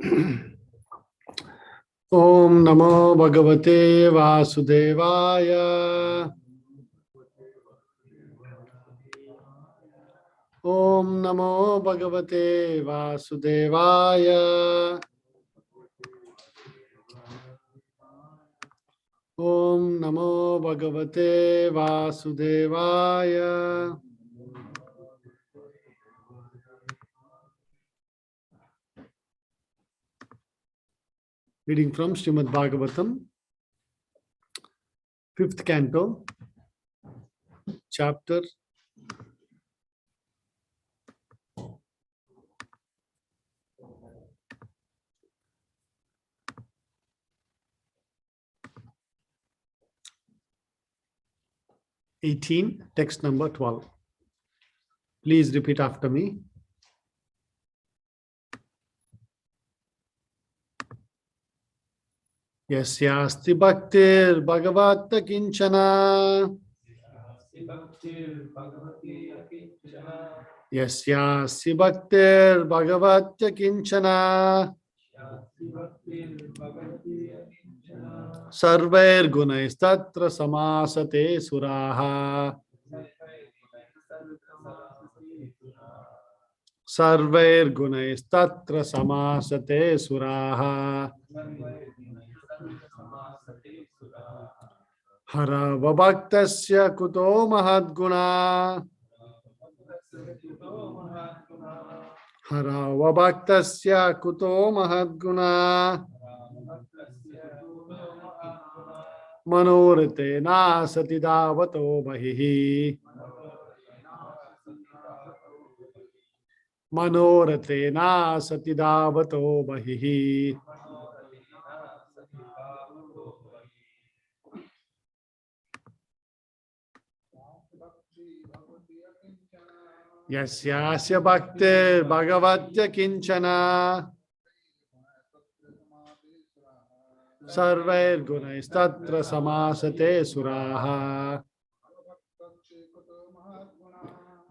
Om Namo Bhagavate Vasudevaya. Om Namo Bhagavate Vasudevaya. Om Namo Bhagavate Vasudevaya. Reading from Srimad Bhagavatam, 5th canto, chapter 18, text number 12. Please repeat after me. Yasyasti bhaktir bhagavatta kinchana. Yasyasti bhaktir bhagavatta kinchana. Sarvair gunaistatra samasate suraha. Sarvair gunaistatra samasate suraha. Hara vabhaktasya kuto mahadguna. Hara vabhaktasya kuto mahadguna. Manorite na satidavato bahihi. Manorite na satidavato bahihi. Yasyasya bhaktir bhagavatya kinchana. Sarvair gunaistatra samasate suraha.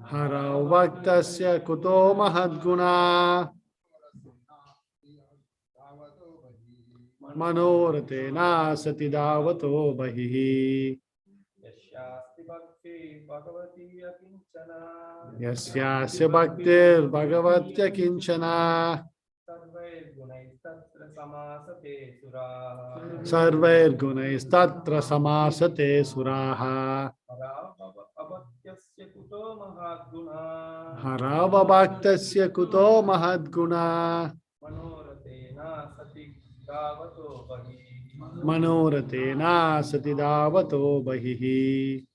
Hara bhaktasya kuto mahadguna. Manorate na satidavato bahihi. Yasyasya bhaktir bhagavatya kinchana. Sarvair gunaistatra samasate suraha. Hara vabhaktasya kuto mahadguna. Manorate na satidavato bahihi.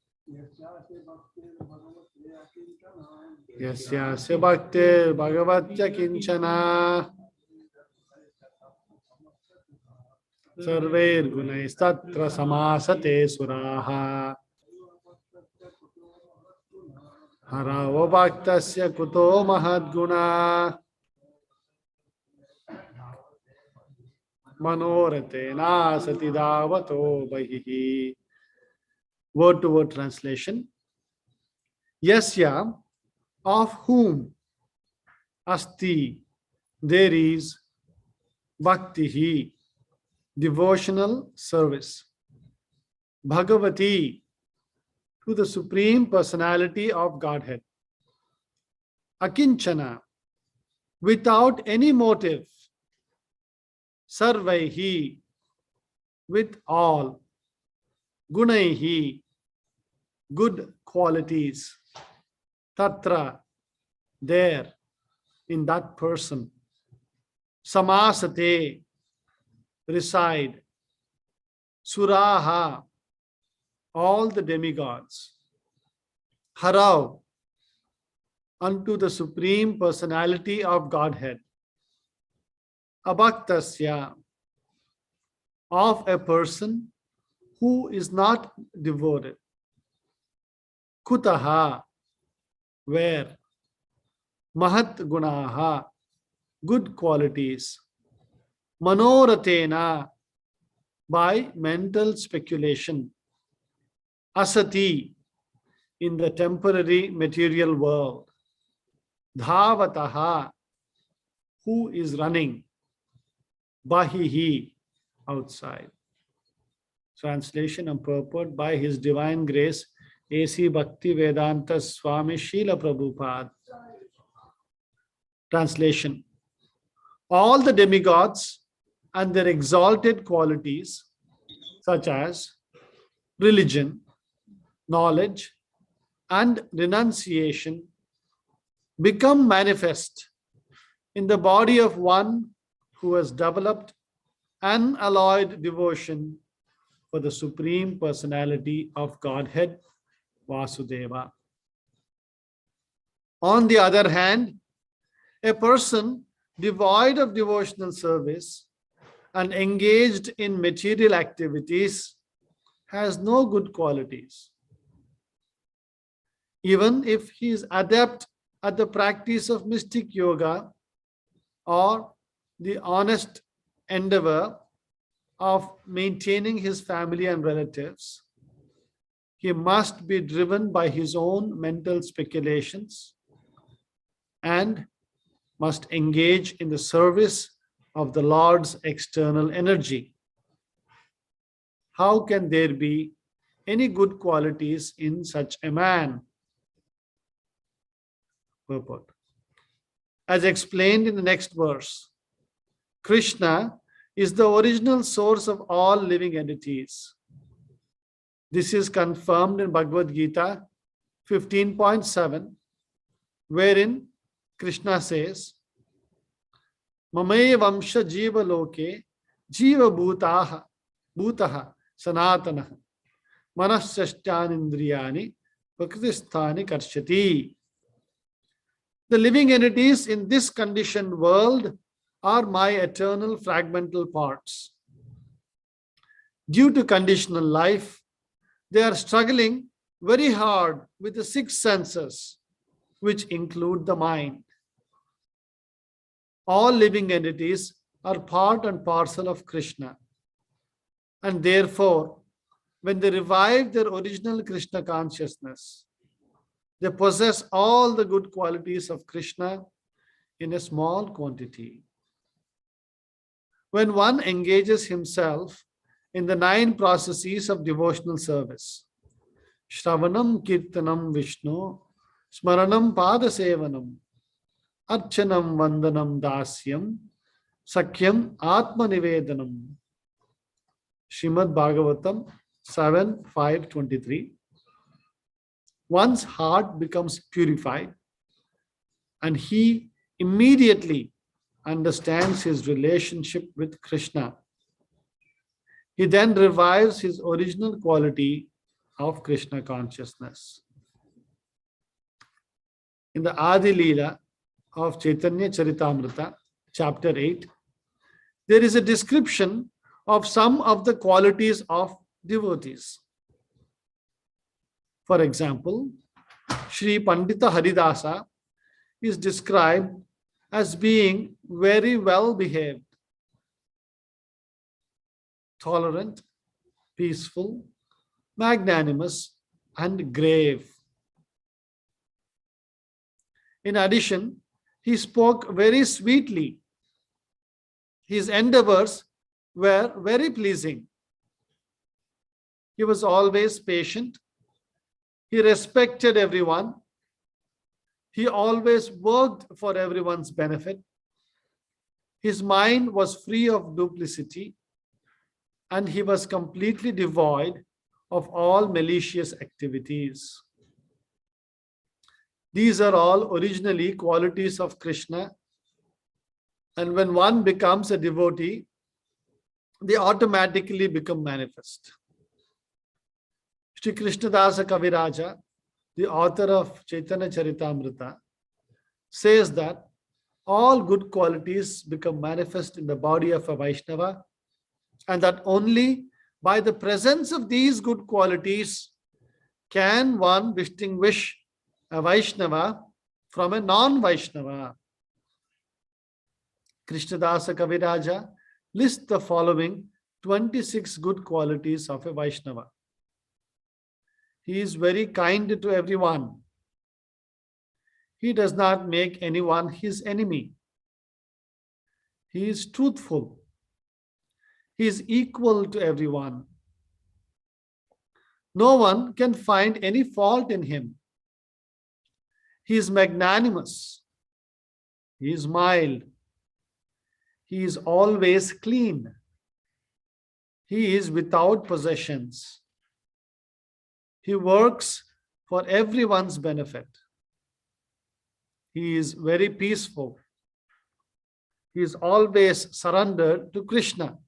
Yasyasya bhaktir bhagavatya kinchana. Sarvair gunaistatra samasate suraha. Hara vabhaktasya kuto mahadguna. Manorate na satidavato bahihi. Word to word translation. Yasya, of whom, asti, there is, bhaktihi, devotional service, Bhagavati, to the Supreme Personality of Godhead, akinchana, without any motive, sarvaihi, with all, gunaihi, good qualities, tatra, there, in that person, samasate, reside, suraha, all the demigods, harav, unto the Supreme Personality of Godhead, abhaktasya, of a person who is not devoted, kutaha, where, mahat gunaha, good qualities, manoratena, by mental speculation, asati, in the temporary material world, dhavataha, who is running, Bahihi, outside. Translation and purport: by His divine grace, A.C. Bhakti Vedanta Swami Srila Prabhupada. Translation: all the demigods and their exalted qualities, such as religion, knowledge, and renunciation, become manifest in the body of one who has developed unalloyed devotion for the Supreme Personality of Godhead, Vasudeva. On the other hand, a person devoid of devotional service and engaged in material activities has no good qualities. Even if he is adept at the practice of mystic yoga or the honest endeavor of maintaining his family and relatives, he must be driven by his own mental speculations and must engage in the service of the Lord's external energy. How can there be any good qualities in such a man? Purport. As explained in the next verse, Krishna is the original source of all living entities. This is confirmed in Bhagavad Gita 15.7, wherein Krishna says, Mamaye Vamsha Jiva Loke Jiva Bhutaha Sanatana Manasashtyan Indriyani Prakritisthani Karshati. The living entities in this conditioned world are my eternal fragmental parts. Due to conditional life, they are struggling very hard with the six senses, which include the mind. All living entities are part and parcel of Krishna. And therefore, when they revive their original Krishna consciousness, they possess all the good qualities of Krishna in a small quantity. When one engages himself in the 9 processes of devotional service, Shravanam Kirtanam Vishnu, Smaranam Padasevanam, Archanam Vandanam Dasyam, Sakyam Atma Nivedanam. Srimad Bhagavatam 7:5-23. One's heart becomes purified and he immediately understands his relationship with Krishna. He then revives his original quality of Krishna consciousness. In the Adi Leela of Chaitanya Charitamrita, chapter 8, there is a description of some of the qualities of devotees. For example, Sri Pandita Haridasa is described as being very well behaved, tolerant, peaceful, magnanimous, and grave. In addition, he spoke very sweetly. His endeavors were very pleasing. He was always patient. He respected everyone. He always worked for everyone's benefit. His mind was free of duplicity, and he was completely devoid of all malicious activities. These are all originally qualities of Krishna, and when one becomes a devotee, they automatically become manifest. Sri Krishnadasa Kaviraja, the author of Chaitanya Charitamrita, says that all good qualities become manifest in the body of a Vaishnava, and that only by the presence of these good qualities can one distinguish a Vaishnava from a non-Vaishnava. Krishnadasa Kaviraja lists the following 26 good qualities of a Vaishnava. He is very kind to everyone. He does not make anyone his enemy. He is truthful He is equal to everyone. No one can find any fault in him. He is magnanimous. He is mild. He is always clean. He is without possessions. He works for everyone's benefit. He is very peaceful. He is always surrendered to Krishna.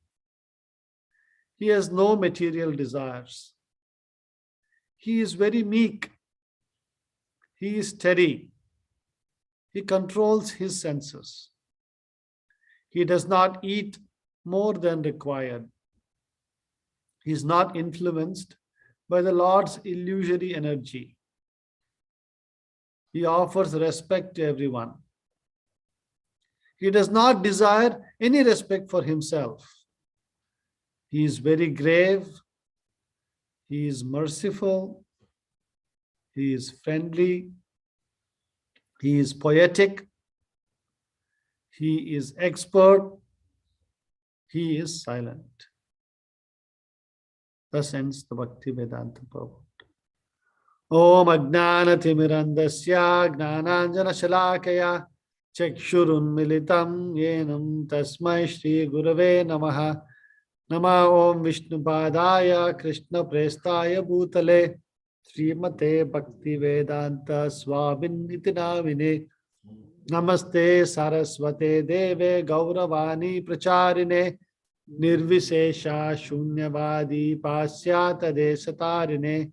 He has no material desires. He is very meek. He is steady. He controls his senses. He does not eat more than required. He is not influenced by the Lord's illusory energy. He offers respect to everyone. He does not desire any respect for himself. He is very grave. He is merciful. He is friendly. He is poetic. He is expert. He is silent. Thus ends the Bhakti Vedanta purport. Om Ajnanatimirandasya Gnananjana Shalakaya Chakshurun Militam Yenam Tasmai Shri Gurave Namaha Nama Om Vishnupadaya Krishna Prestaya Bhutale Srimate Bhakti Vedanta Swabin Nitinamine Namaste Saraswate Deve Gauravani Pracharine Nirvishesha Shunyavadi Pasyata Desatarine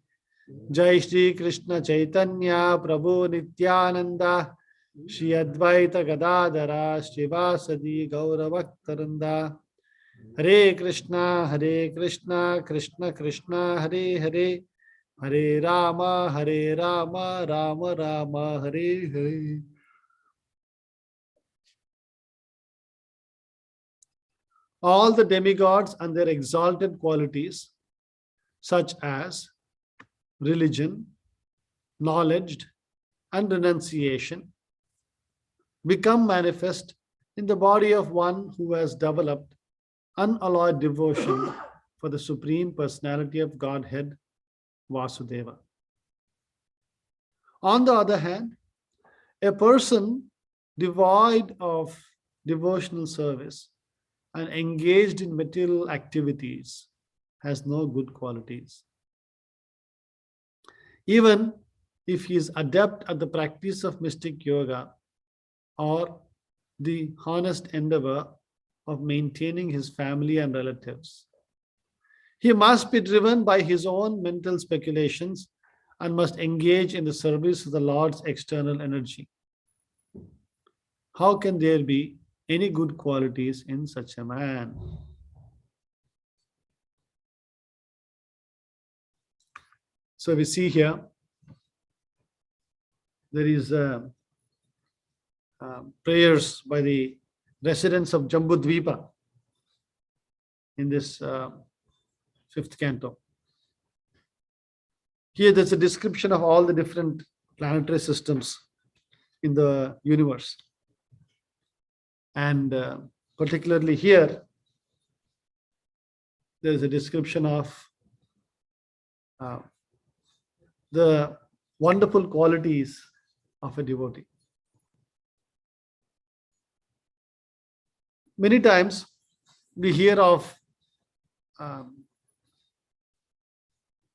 Jai Shri Krishna Chaitanya Prabhu Nityananda Shri Advaita Gadadara Srivasadi Gauravaktaranda Hare Krishna Krishna Krishna Hare Hare Hare Rama Rama Rama Hare Hare. All the demigods and their exalted qualities, such as religion, knowledge, and renunciation, become manifest in the body of one who has developed unalloyed devotion for the Supreme Personality of Godhead, Vasudeva. On the other hand, a person devoid of devotional service and engaged in material activities has no good qualities. Even if he is adept at the practice of mystic yoga or the honest endeavor of maintaining his family and relatives, he must be driven by his own mental speculations and must engage in the service of the Lord's external energy. How can there be any good qualities in such a man? So we see here, there is prayers by the residents of Jambudvipa in this fifth canto. Here there's a description of all the different planetary systems in the universe. And particularly here, there is a description of the wonderful qualities of a devotee. Many times we hear of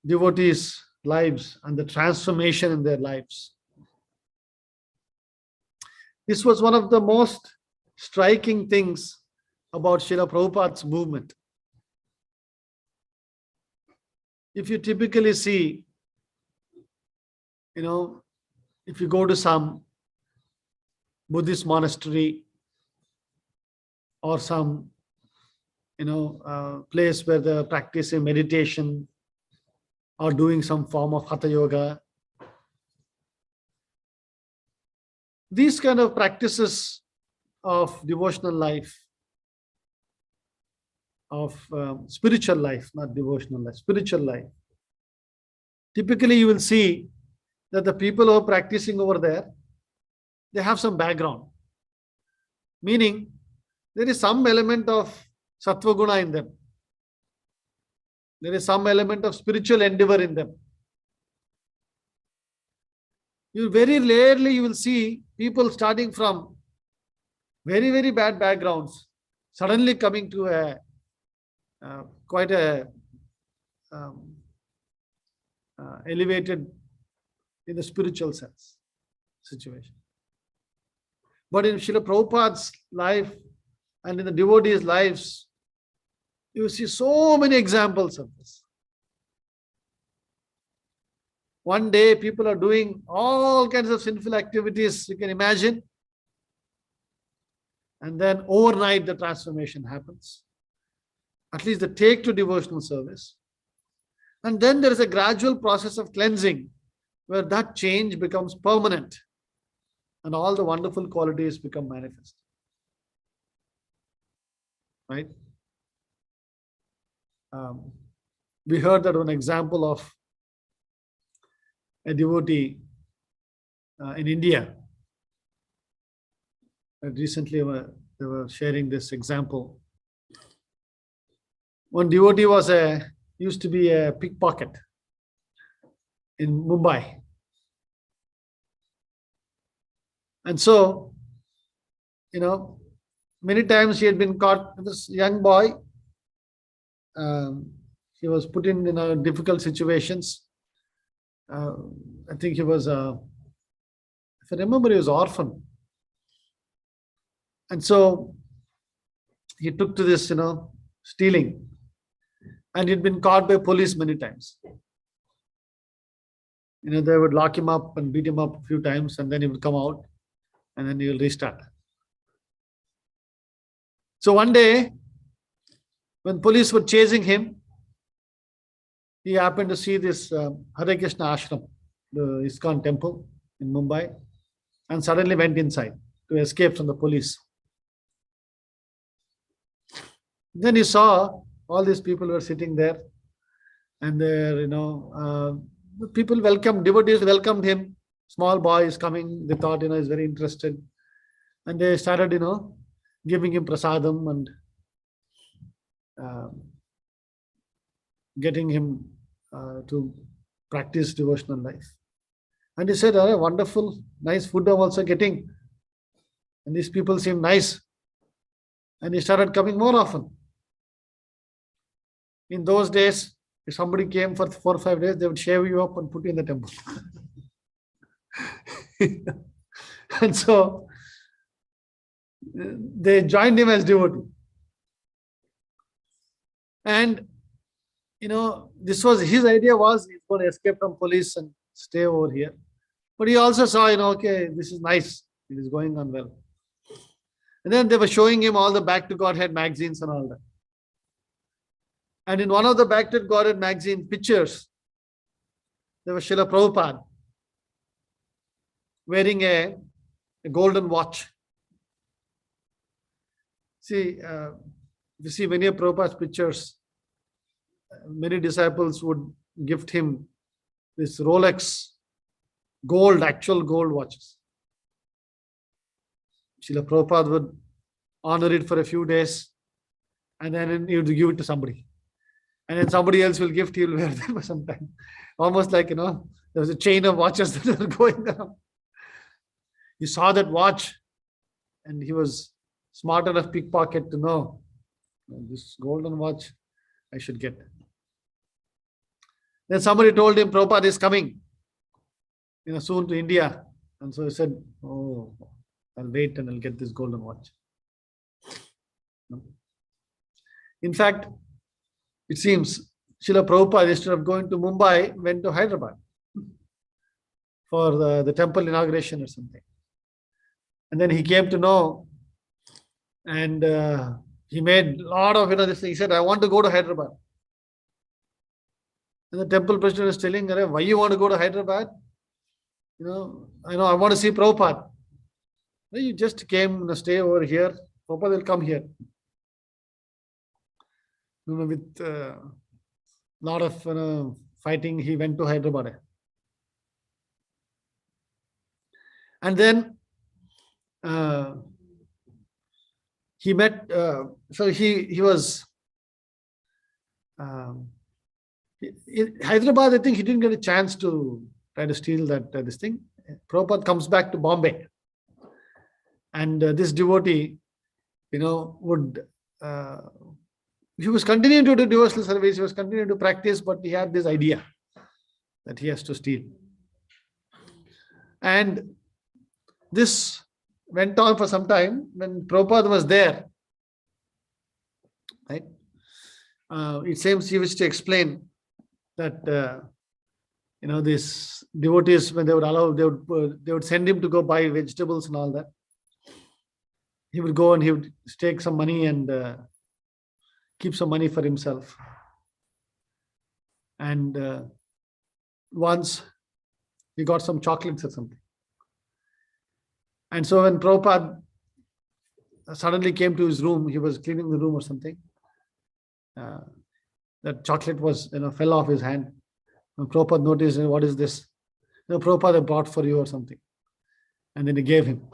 devotees' lives and the transformation in their lives. This was one of the most striking things about Srila Prabhupada's movement. If you typically see, if you go to some Buddhist monastery or some, place where they're practicing meditation or doing some form of hatha yoga, these kind of practices of devotional life, of spiritual life, not devotional life, spiritual life. Typically, you will see that the people who are practicing over there, they have some background. Meaning, there is some element of sattva guna in them. There is some element of spiritual endeavor in them. You very rarely you will see people starting from very, very bad backgrounds, suddenly coming to a quite a um, elevated in the spiritual sense situation. But in Srila Prabhupada's life and in the devotees' lives, you see so many examples of this. One day, people are doing all kinds of sinful activities you can imagine. And then overnight, the transformation happens. At least the take to devotional service. And then there is a gradual process of cleansing where that change becomes permanent and all the wonderful qualities become manifest. Right? We heard that one example of a devotee in India. Recently, they were sharing this example. One devotee used to be a pickpocket in Mumbai. And so, many times he had been caught. This young boy, he was put in difficult situations. I think he was, if I remember, he was orphan. And so he took to this, stealing. And he'd been caught by police many times. They would lock him up and beat him up a few times, and then he would come out, and then he will restart. So one day, when police were chasing him, he happened to see this Hare Krishna ashram, the ISKCON temple in Mumbai, and suddenly went inside to escape from the police. Then he saw all these people were sitting there, and there, people welcomed, devotees welcomed him. Small boy is coming. They thought, he's very interested, and they started, giving him prasadam and getting him to practice devotional life. And he said, "Oh, wonderful, nice food I'm also getting, and these people seem nice." And he started coming more often. In those days, if somebody came for 4 or 5 days, they would shave you up and put you in the temple. And so they joined him as devotee. And this was his idea, was he's going to escape from police and stay over here. But he also saw, okay, this is nice. It is going on well. And then they were showing him all the Back to Godhead magazines and all that. And in one of the Back to Godhead magazine pictures, there was Srila Prabhupada wearing a golden watch. See, you see many of Prabhupada's pictures, many disciples would gift him this Rolex gold, actual gold watches. Srila Prabhupada would honor it for a few days, and then he would give it to somebody. And then somebody else will gift, he will wear them for some time. Almost like, there was a chain of watches that were going around. He saw that watch, and he was smart enough pickpocket to know, this golden watch I should get. Then somebody told him Prabhupada is coming, soon to India. And so he said, "Oh, I'll wait and I'll get this golden watch." In fact, it seems Srila Prabhupada, instead of going to Mumbai, went to Hyderabad for the temple inauguration or something. And then he came to know, and he made a lot of, this thing. He said, "I want to go to Hyderabad." And the temple president is telling, "Why you want to go to Hyderabad? I want to see Prabhupada." "Well, you just came to stay over here. Prabhupada will come here." With a lot of fighting, he went to Hyderabad. And then he met, so he was In Hyderabad, I think he didn't get a chance to try to steal this thing. Prabhupada comes back to Bombay, and this devotee, would he was continuing to do devotional service, he was continuing to practice, but he had this idea that he has to steal. And this went on for some time. When Prabhupada was there, right? It seems he wished to explain that these devotees, when they would allow, they would send him to go buy vegetables and all that. He would go and he would take some money and keep some money for himself. And once he got some chocolates or something. And so when Prabhupada suddenly came to his room, he was cleaning the room or something. That chocolate was, fell off his hand. And Prabhupada noticed, what is this? Prabhupada brought for you or something. And then he gave him.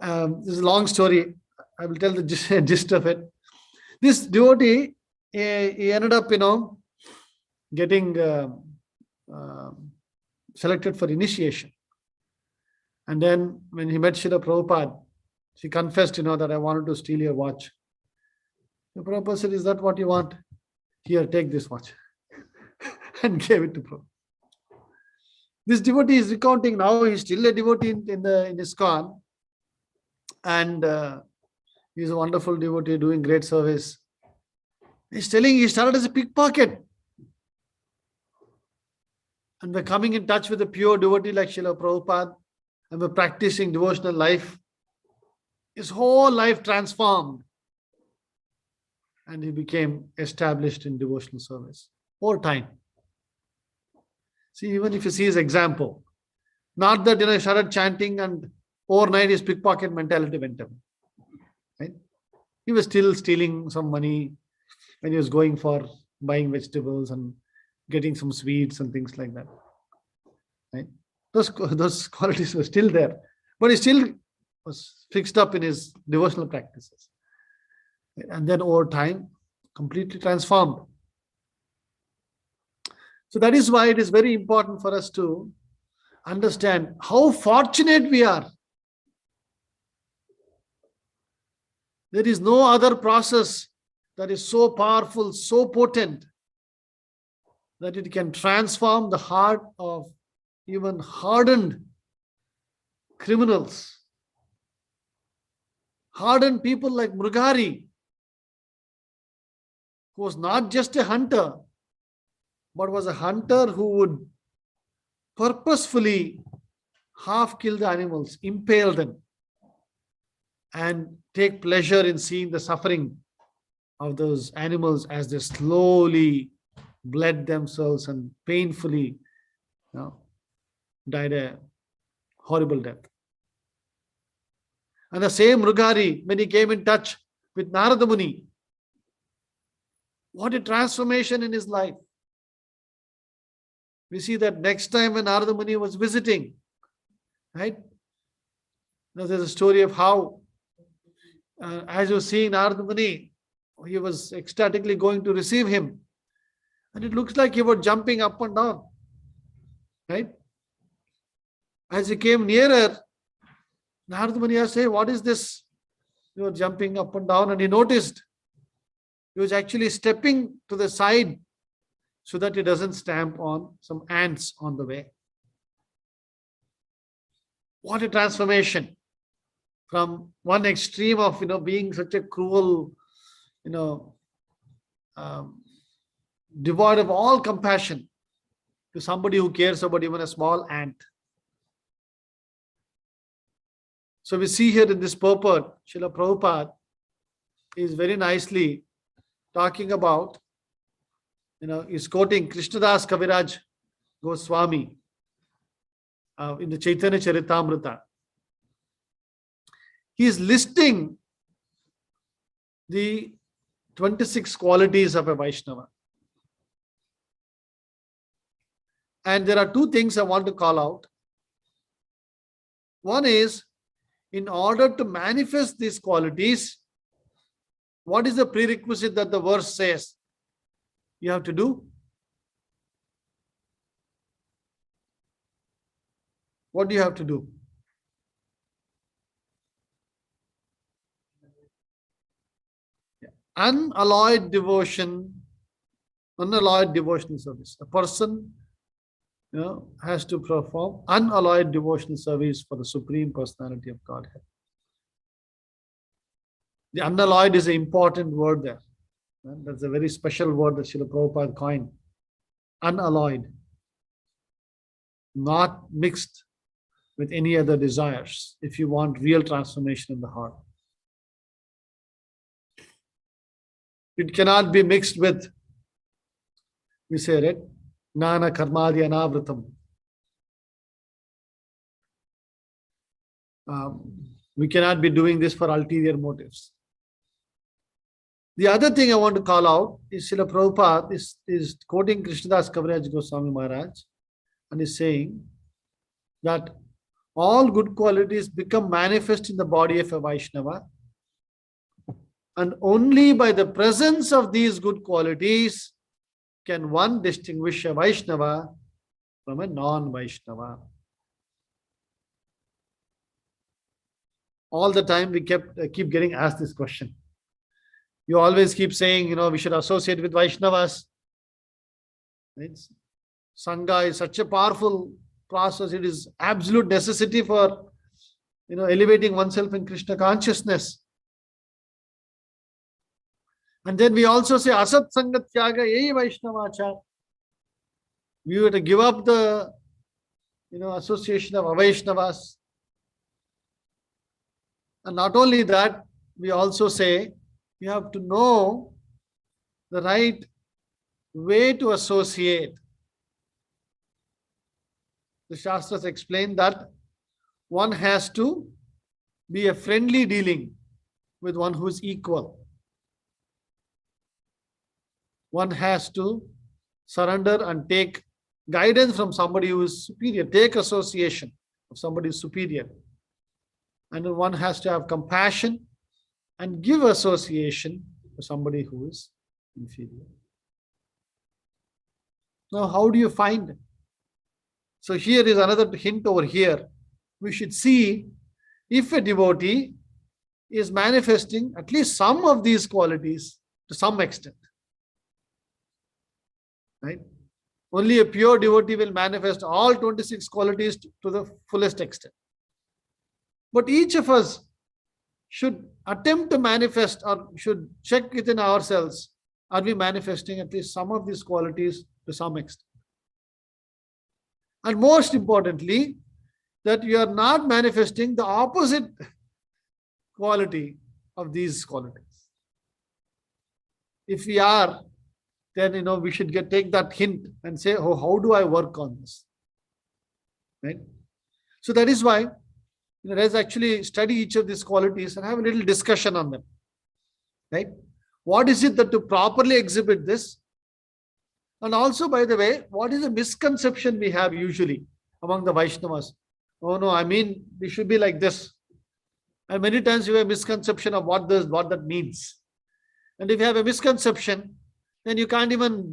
This is a long story. I will tell the gist of it. This devotee, he ended up, getting selected for initiation. And then when he met Srila Prabhupada, she confessed, that I wanted to steal your watch. The Prabhupada said, is that what you want? Here, take this watch. And gave it to Prabhupada. This devotee is recounting now, he's still a devotee in ISKCON. And he's a wonderful devotee doing great service. He's telling he started as a pickpocket. And by coming in touch with a pure devotee like Srila Prabhupada, and by practicing devotional life, his whole life transformed. And he became established in devotional service over time. See, even if you see his example, not that he started chanting and overnight his pickpocket mentality went away. Right? He was still stealing some money when he was going for buying vegetables and getting some sweets and things like that. Right? Those qualities were still there, but he still was fixed up in his devotional practices. And then over time, completely transformed. So that is why it is very important for us to understand how fortunate we are. There is no other process that is so powerful, so potent, that it can transform the heart of even hardened criminals. Hardened people like Mrugari, who was not just a hunter, but was a hunter who would purposefully half kill the animals, impale them, and take pleasure in seeing the suffering of those animals as they slowly bled themselves and painfully died a horrible death. And the same Mrugari, when he came in touch with Narada Muni, what a transformation in his life. We see that next time when Narada Muni was visiting, right? There's a story of how, as you're seeing Narada Muni, he was ecstatically going to receive him. And it looks like he was jumping up and down, right? As he came nearer, Narada Muni asked, hey, what is this? You are jumping up and down. And he noticed he was actually stepping to the side so that he doesn't stamp on some ants on the way. What a transformation from one extreme of being such a cruel, devoid of all compassion, to somebody who cares about even a small ant. So we see here in this purport, Srila Prabhupada is very nicely talking about, is quoting Krishnadas Kaviraj Goswami in the Chaitanya Charitamrita. He is listing the 26 qualities of a Vaishnava. And there are two things I want to call out. One is, in order to manifest these qualities, what is the prerequisite that the verse says? you have to do? What do you have to do? Unalloyed devotion, unalloyed devotional service. A person, has to perform unalloyed devotional service for the Supreme Personality of Godhead. The unalloyed is an important word there. That's a very special word that Srila Prabhupada coined. Unalloyed, not mixed with any other desires, if you want real transformation in the heart. It cannot be mixed with, we say it, Jnana Karmadi Anavritam. We cannot be doing this for ulterior motives. The other thing I want to call out is Srila Prabhupada is quoting Krishnadas Kaviraj Goswami Maharaj and is saying that all good qualities become manifest in the body of a Vaishnava, and only by the presence of these good qualities can one distinguish a Vaishnava from a non-Vaishnava. All the time we keep getting asked this question. You always keep saying, we should associate with Vaishnavas. Right? Sangha is such a powerful process. It is absolute necessity for, elevating oneself in Krishna consciousness. And then we also say, Asat Sangat Tyaga Yehi Vaishnavachar. We have to give up the, association of Avaishnavas. And not only that, we also say, you have to know the right way to associate. The Shastras explain that one has to be a friendly dealing with one who is equal. One has to surrender and take guidance from somebody who is superior, take association of somebody who is superior. And one has to have compassion and give association to somebody who is inferior. Now, how do you find it? So here is another hint over here. We should see if a devotee is manifesting at least some of these qualities to some extent. Right? Only a pure devotee will manifest all 26 qualities to the fullest extent. But each of us should attempt to manifest, or should check within ourselves, are we manifesting at least some of these qualities to some extent? And most importantly, that you are not manifesting the opposite quality of these qualities. If we are, then we should take that hint and say, oh, how do I work on this? Right? So that is why let's actually study each of these qualities and have a little discussion on them. Right? What is it that to properly exhibit this? And also, by the way, what is the misconception we have usually among the Vaishnavas? Oh no, we should be like this. And many times you have a misconception of what that means. And if you have a misconception, then you can't even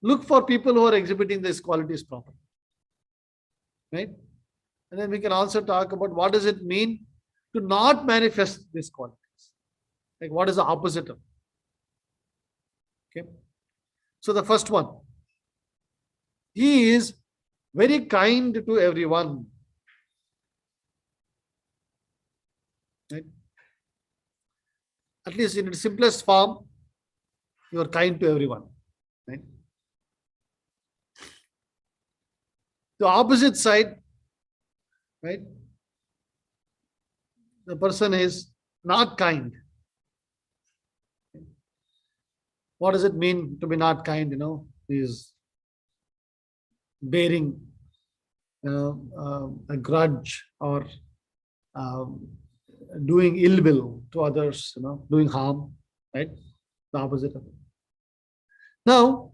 look for people who are exhibiting these qualities properly. Right? And then we can also talk about what does it mean to not manifest these qualities. Like what is the opposite of? Okay. So the first one, he is very kind to everyone. Right? At least in its simplest form, you are kind to everyone. Right? The opposite side, right? The person is not kind. What does it mean to be not kind? He is bearing a grudge, or doing ill will to others, doing harm, right? The opposite of it. Now,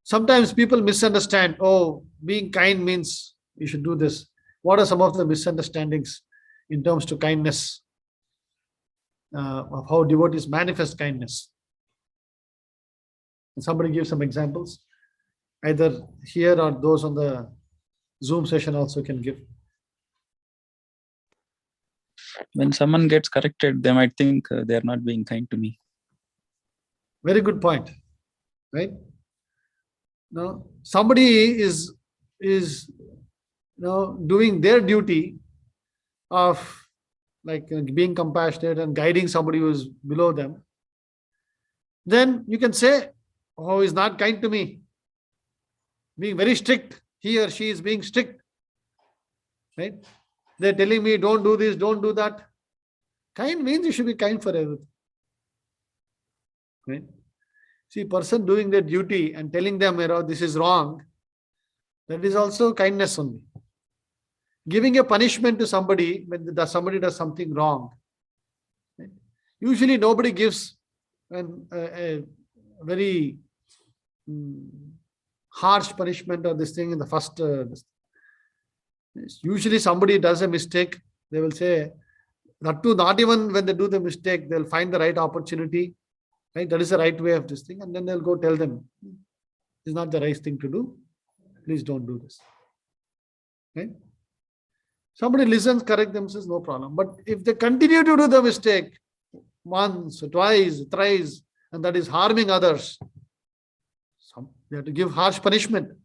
sometimes people misunderstand, oh, being kind means you should do this. What are some of the misunderstandings in terms to kindness, of how devotees manifest kindness? Somebody give some examples, either here or those on the Zoom session also can give. When someone gets corrected, they might think they are not being kind to me. Very good point, right? Now, somebody is doing their duty of being compassionate and guiding somebody who is below them. Then you can say, "Oh, he's not kind to me." Being very strict, he or she is being strict, right? They're telling me, "Don't do this, don't do that." Kind means you should be kind for everything, right? See, person doing their duty and telling them, this is wrong, that is also kindness only. Giving a punishment to somebody when somebody does something wrong, right? Usually nobody gives a very harsh punishment or this thing in the first. Usually somebody does a mistake, they will say, not even when they do the mistake, they'll find the right opportunity, right? That is the right way of this thing, and then they'll go tell them, "It's not the right thing to do. Please don't do this." Right? Somebody listens, correct themselves, no problem. But if they continue to do the mistake once, twice, thrice, and that is harming others, they have to give harsh punishment.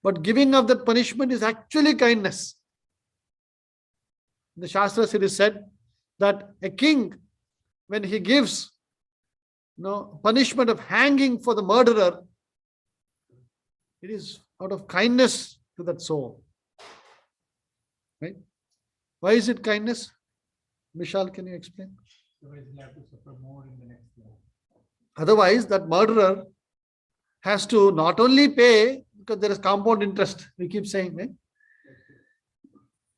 But giving of that punishment is actually kindness. In the Shastras it is said that a king, when he gives punishment of hanging for the murderer, it is out of kindness to that soul. Right? Why is it kindness? Vishal, can you explain? Otherwise, that murderer has to not only pay, because there is compound interest, we keep saying, right?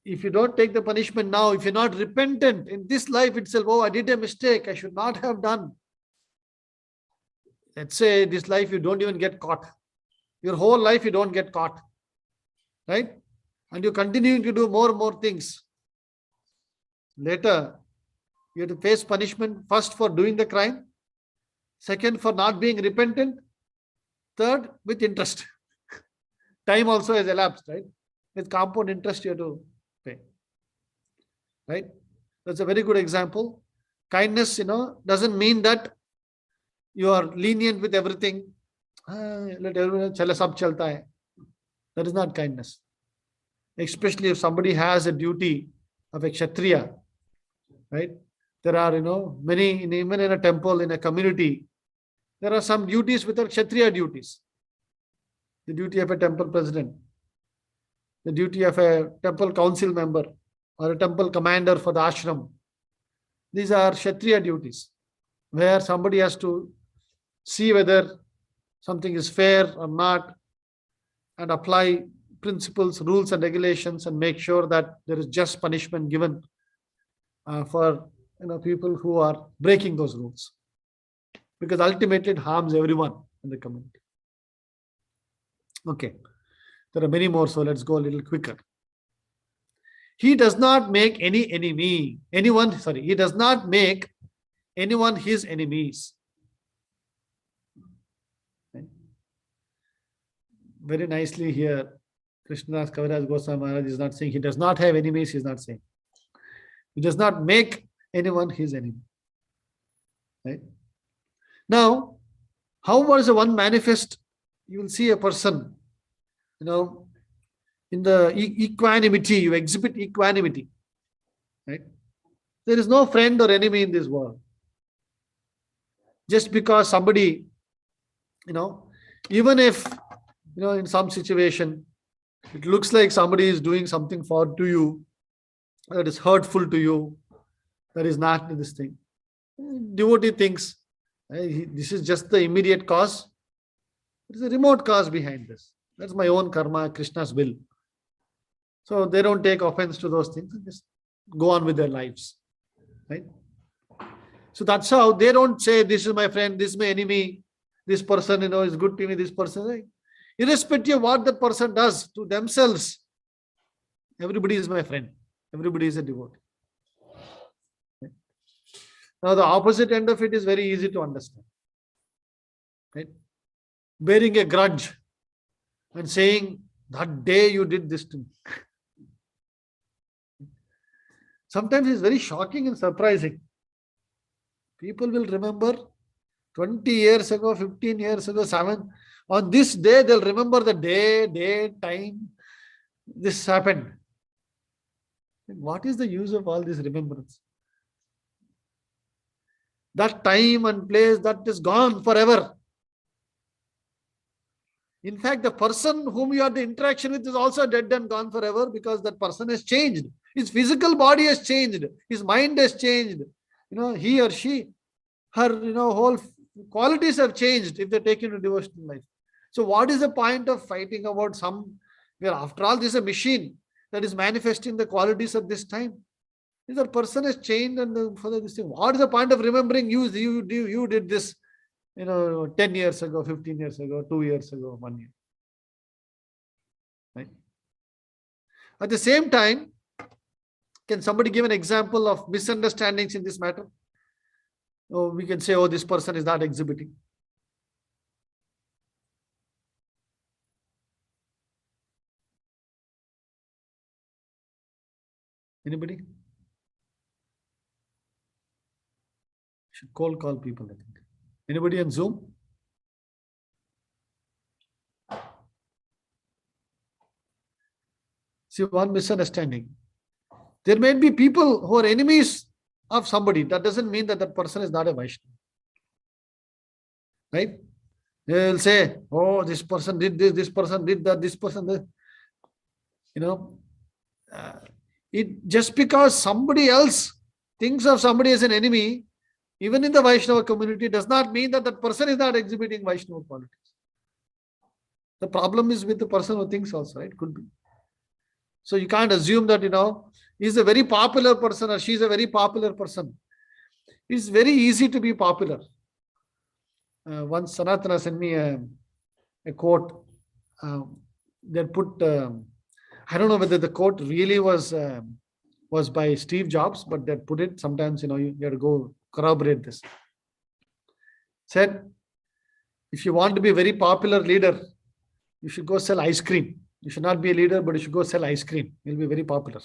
If you don't take the punishment now, if you're not repentant in this life itself, "Oh, I did a mistake, I should not have done." Let's say this life you don't even get caught. Your whole life you don't get caught. Right? And you continue to do more and more things. Later, you have to face punishment, first for doing the crime, second for not being repentant, third with interest. Time also has elapsed, right? With compound interest you have to pay. Right? That's a very good example. Kindness, doesn't mean that you are lenient with everything. Let everyone sab chalta hai. That is not kindness. Especially if somebody has a duty of a kshatriya, right? There are, many, even in a temple, in a community, there are some duties which are kshatriya duties. The duty of a temple president, the duty of a temple council member, or a temple commander for the ashram. These are kshatriya duties, where somebody has to see whether something is fair or not, and apply principles, rules, and regulations, and make sure that there is just punishment given for people who are breaking those rules, because ultimately it harms everyone in the community. Okay, there are many more, so let's go a little quicker. He does not make he does not make anyone his enemies. Very nicely here, Krishnadas Kaviraj Goswami Maharaj is not saying he does not have enemies, he is not saying. He does not make anyone his enemy. Right? Now, how was the one manifest? You will see a person, in the equanimity, you exhibit equanimity. Right? There is no friend or enemy in this world. Just because somebody, even if, in some situation, it looks like somebody is doing something to you, that is hurtful to you, that is not this thing. Devotee thinks, this is just the immediate cause. There is a remote cause behind this. That's my own karma, Krishna's will. So they don't take offense to those things and just go on with their lives. Right? So that's how they don't say, this is my friend, this is my enemy, this person, is good to me, this person. Right? Irrespective of what that person does to themselves, everybody is my friend. Everybody is a devotee. Right? Now the opposite end of it is very easy to understand. right? Bearing a grudge and saying, that day you did this to me. Sometimes it's very shocking and surprising. People will remember 20 years ago, 15 years ago, 7. On this day, they'll remember the day, date, time. This happened. What is the use of all this remembrance? That time and place, that is gone forever. In fact, the person whom you had the interaction with is also dead and gone forever, because that person has changed. His physical body has changed. His mind has changed. He or she, her, whole qualities have changed if they take into devotional life. So what is the point of fighting about where after all this is a machine that is manifesting the qualities at this time? If that person has changed and further this thing, what is the point of remembering you did this 10 years ago, 15 years ago, 2 years ago, 1 year. Right? At the same time, can somebody give an example of misunderstandings in this matter? We can say, this person is not exhibiting. Anybody? Should call people, I think. Anybody on Zoom? See, one misunderstanding. There may be people who are enemies of somebody. That doesn't mean that person is not a Vaishnava. Right? They will say, this person did this person did that, this person did. Just because somebody else thinks of somebody as an enemy, even in the Vaishnava community, does not mean that person is not exhibiting Vaishnava qualities. The problem is with the person who thinks also, right? Could be. So you can't assume that, he's a very popular person or she's a very popular person. It's very easy to be popular. Once Sanatana sent me a quote. They put, I don't know whether the quote really was by Steve Jobs, but they put it. Sometimes, you have to go corroborate this. Said, if you want to be a very popular leader, you should go sell ice cream. You should not be a leader, but you should go sell ice cream. You'll be very popular.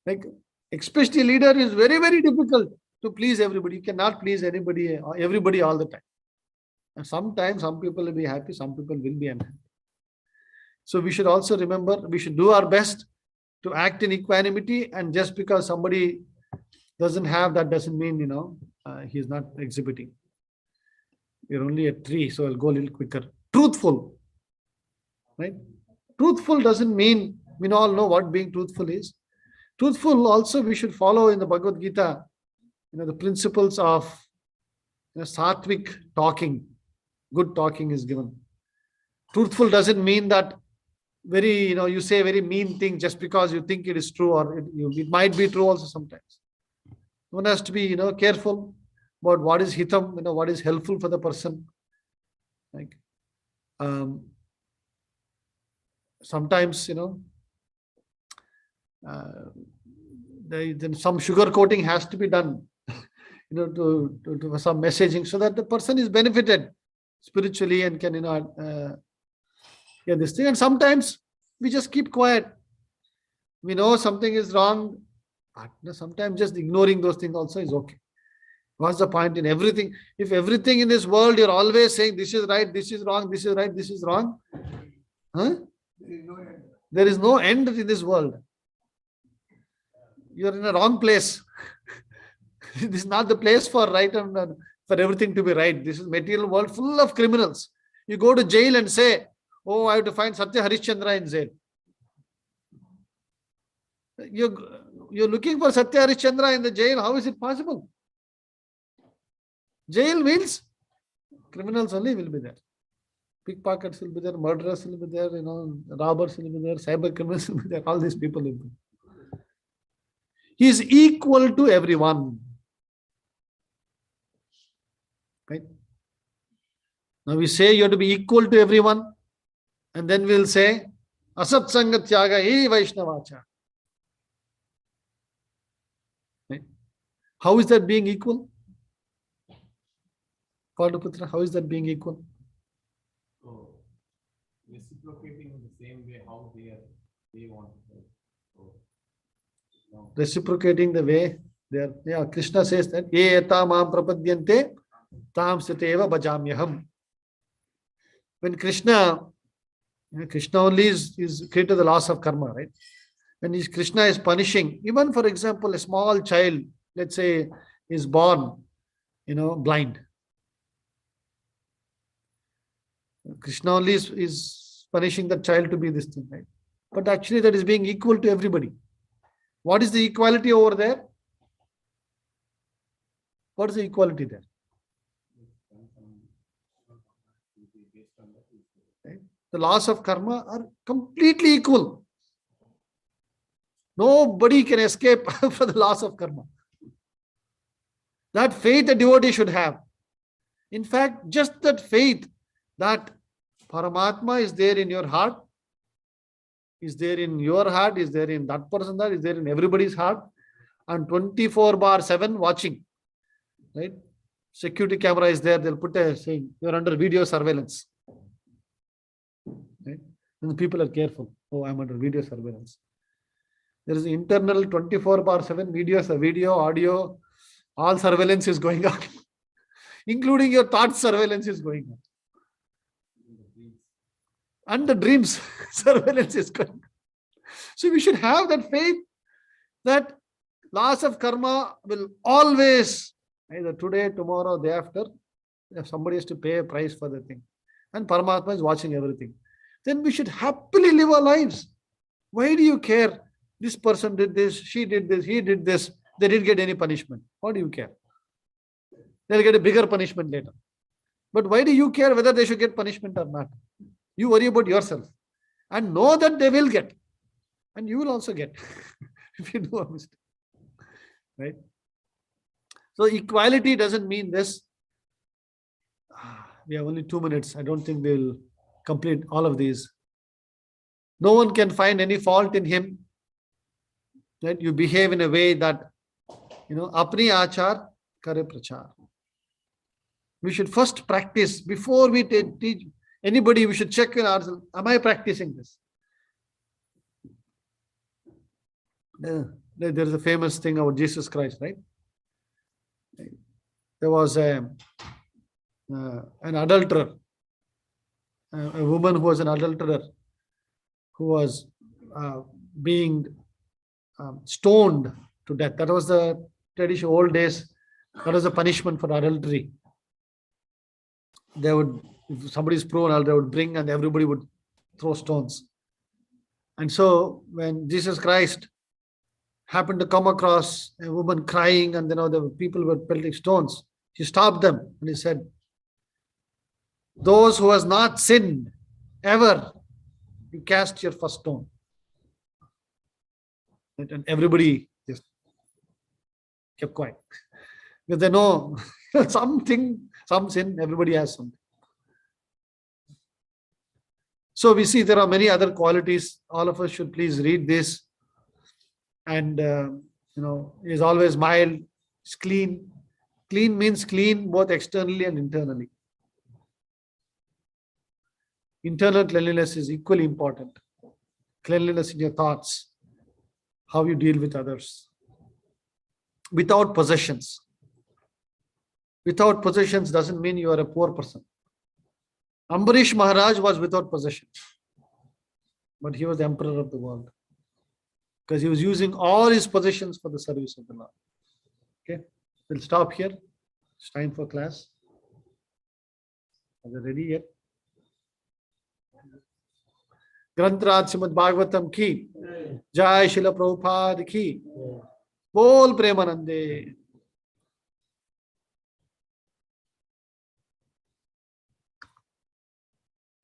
Like, especially leader is very, very difficult to please everybody. You cannot please everybody all the time. And sometimes some people will be happy, some people will be unhappy. So we should also remember, we should do our best to act in equanimity, and just because somebody doesn't have, that doesn't mean, he's not exhibiting. We're only at 3, so I'll go a little quicker. Truthful. Right? Truthful doesn't mean, we all know what being truthful is. Truthful also, we should follow in the Bhagavad Gita, the principles of sattvic talking. Good talking is given. Truthful doesn't mean that you say very mean thing just because you think it is true, or it might be true also sometimes. One has to be, careful about what is hitam, what is helpful for the person. Like, sometimes, some sugar coating has to be done, to some messaging, so that the person is benefited spiritually and can, get this thing. And sometimes we just keep quiet. We know something is wrong, but sometimes just ignoring those things also is okay. What's the point in everything? If everything in this world you're always saying this is right, this is wrong, this is right, this is wrong, there is no end in this world. You're in a wrong place. This is not the place for right and for everything to be right. This is material world full of criminals. You go to jail and say, I have to find Satya Harishchandra in jail. You're looking for Satya Harishchandra in the jail. How is it possible? Jail means criminals only will be there. Pickpockets will be there, murderers will be there, robbers will be there, cyber criminals will be there. All these people will be. He is equal to everyone. Right? Now we say you have to be equal to everyone, and then we'll say Asat Sanga Tyaga e Vaishnavacha. Right? How is that being equal? Paduputra, how is that being equal? So reciprocating in the same way how they want to help. So, no. Reciprocating the way they are. Yeah, Krishna says that ye yata mam prapadyante tam siteva bhajamyaham. When Krishna only is created the laws of karma, right? When Krishna is punishing, even for example, a small child, let's say, is born, blind. Krishna only is punishing the child to be this thing, right? But actually that is being equal to everybody. What is the equality over there? What is the equality there? Right? The laws of karma are completely equal. Nobody can escape from the laws of karma. That faith the devotee should have. In fact, just that faith that Paramatma is there in your heart, is there in your heart, is there in that person's heart, is there in everybody's heart, and 24/7 watching. Right? Security camera is there, they'll put a saying, you're under video surveillance. Right? And the people are careful. Oh, I'm under video surveillance. There is internal 24/7 video, audio, all surveillance is going on. Including your thought surveillance is going on. And the dreams surveillance is going on. So we should have that faith that laws of karma will always, either today, tomorrow, day after, if somebody has to pay a price for the thing. And Paramatma is watching everything. Then we should happily live our lives. Why do you care? This person did this, she did this, he did this. They didn't get any punishment. What do you care? They'll get a bigger punishment later. But why do you care whether they should get punishment or not? You worry about yourself and know that they will get. And you will also get if you do a mistake. Right? So equality doesn't mean this. We have only 2 minutes. I don't think we'll complete all of these. No one can find any fault in him. Right? You behave in a way that, apni achar kare prachar. We should first practice before we teach anybody. We should check in ourselves. Am I practicing this? There is a famous thing about Jesus Christ, right? There was an adulterer, a woman who was an adulterer, who was being stoned to death. That was the tradition, old days. That was the punishment for adultery. They would, if somebody is proven, they would bring and everybody would throw stones. And so when Jesus Christ happened to come across a woman crying and the people were pelting stones, he stopped them and he said, those who has not sinned ever, you cast your first stone. And everybody just kept quiet. Because they know some sin, everybody has something. So we see there are many other qualities. All of us should please read this. And, he is always mild, it's clean. Clean means clean both externally and internally. Internal cleanliness is equally important. Cleanliness in your thoughts, how you deal with others. Without possessions. Without possessions doesn't mean you are a poor person. Ambarish Maharaj was without possessions, but he was the emperor of the world because he was using all his possessions for the service of the Lord. Okay, we'll stop here. It's time for class. Are they ready yet? Grantraj Srimad Bhagavatam ki, Jai Srila Prabhupada ki, Bol Premanande.